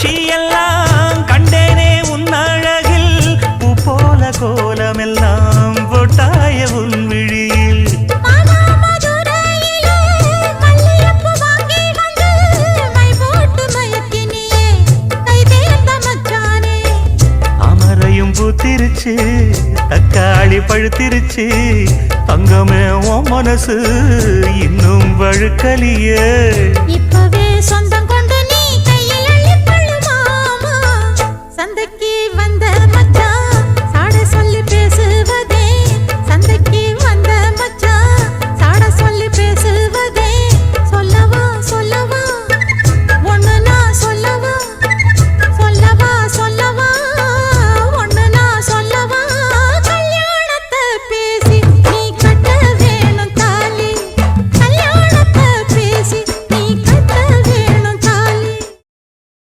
காட்சி எல்லாம் கண்டேனே உன் அழகில் பூ போல கோலமெல்லாம் போட்டாய உன் விழியில் அமரையும் பூத்திருச்சு தக்காளி பழுத்திருச்சு தங்கமே உன் மனசு இன்னும் வழுக்கலியே இப்பவே சொந்தம்